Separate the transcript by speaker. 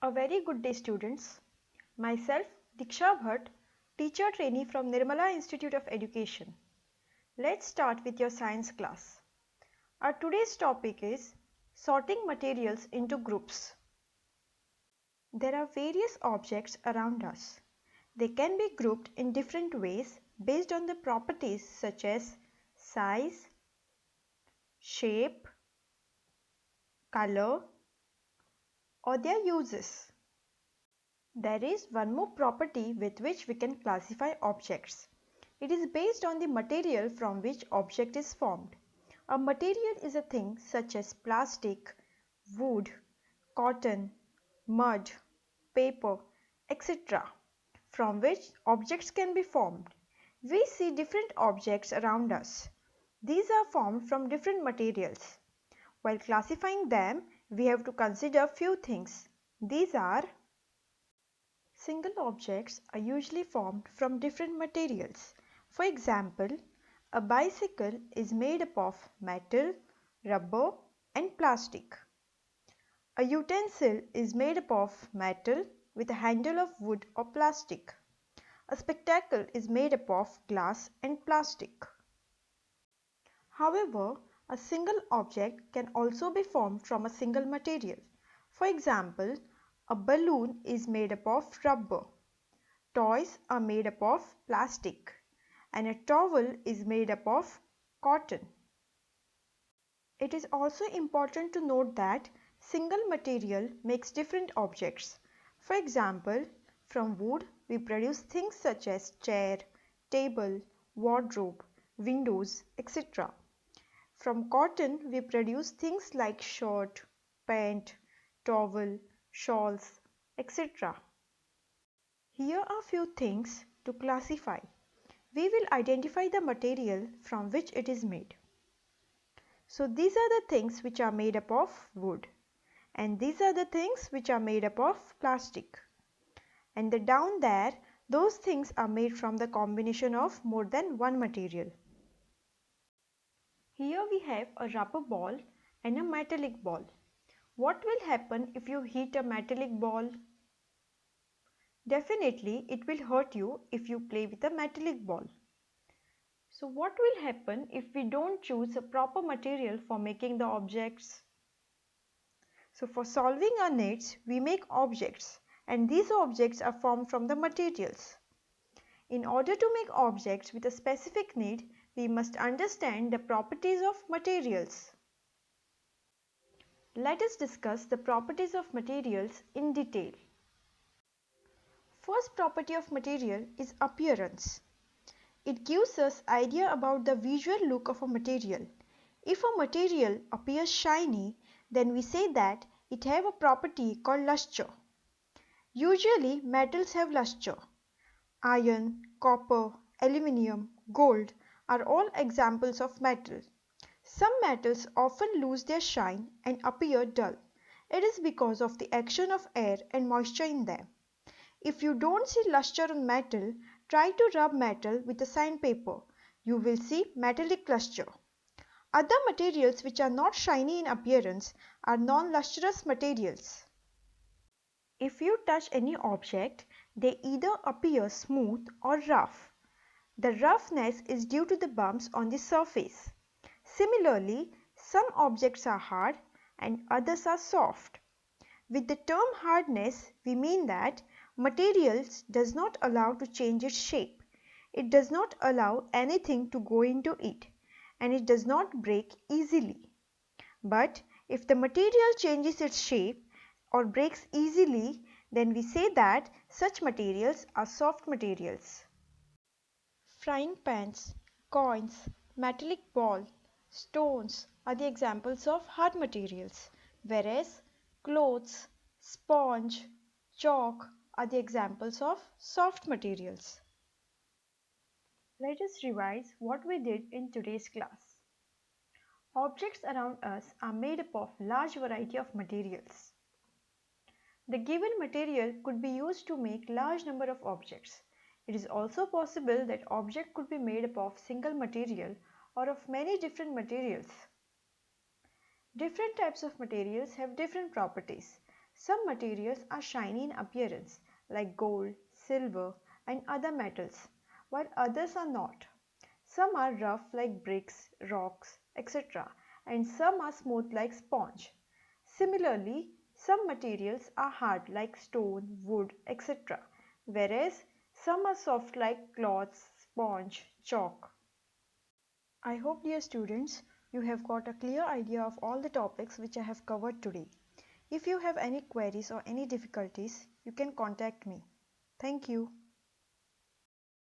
Speaker 1: A very good day, students. Myself, Diksha Bhatt, teacher trainee from Nirmala Institute of Education. Let's start with your science class. Our today's topic is sorting materials into groups. There are various objects around us. They can be grouped in different ways based on the properties such as size, shape, color, or their uses. There is one more property with which we can classify objects. It is based on the material from which object is formed. A material is a thing such as plastic, wood, cotton, mud, paper, etc. from which objects can be formed. We see different objects around us. These are formed from different materials. While classifying them, we have to consider few things. These are: single objects are usually formed from different materials. For example, a bicycle is made up of metal, rubber, and plastic. A utensil is made up of metal with a handle of wood or plastic. A spectacle is made up of glass and plastic. However, a single object can also be formed from a single material. For example, a balloon is made up of rubber. Toys are made up of plastic, and a towel is made up of cotton. It is also important to note that single material makes different objects. For example, from wood we produce things such as chair, table, wardrobe, windows, etc. From cotton we produce things like shirt, pant, towel, shawls, etc. Here are few things to classify. We will identify the material from which it is made. So these are the things which are made up of wood, and these are the things which are made up of plastic, and down there those things are made from the combination of more than one material. Here we have a rubber ball and a metallic ball. What will happen if you hit a metallic ball? Definitely it will hurt you if you play with a metallic ball. So what will happen if we don't choose a proper material for making the objects? So for solving our needs, we make objects, and these objects are formed from the materials. In order to make objects with a specific need, we must understand the properties of materials. Let us discuss the properties of materials in detail. First property of material is appearance. It gives us idea about the visual look of a material. If a material appears shiny, then we say that it have a property called lustre. Usually metals have lustre. Iron, copper, aluminium, gold are all examples of metal. Some metals often lose their shine and appear dull. It is because of the action of air and moisture in them. If you don't see lustre on metal, try to rub metal with a sandpaper. You will see metallic lustre. Other materials which are not shiny in appearance are non-lustrous materials. If you touch any object, they either appear smooth or rough. The roughness is due to the bumps on the surface. Similarly, some objects are hard and others are soft. With the term hardness, we mean that materials does not allow to change its shape. It does not allow anything to go into it, and it does not break easily. But if the material changes its shape or breaks easily, then we say that such materials are soft materials. Frying pans, coins, metallic ball, stones are the examples of hard materials, whereas clothes, sponge, chalk are the examples of soft materials. Let us revise what we did in today's class. Objects around us are made up of large variety of materials. The given material could be used to make large number of objects. It is also possible that object could be made up of single material or of many different materials. Different types of materials have different properties. Some materials are shiny in appearance, like gold, silver, and other metals, while others are not. Some are rough like bricks, rocks, etc., and some are smooth like sponge. Similarly, some materials are hard like stone, wood, etc., whereas some are soft like cloths, sponge, chalk. I hope, dear students, you have got a clear idea of all the topics which I have covered today. If you have any queries or any difficulties, you can contact me. Thank you.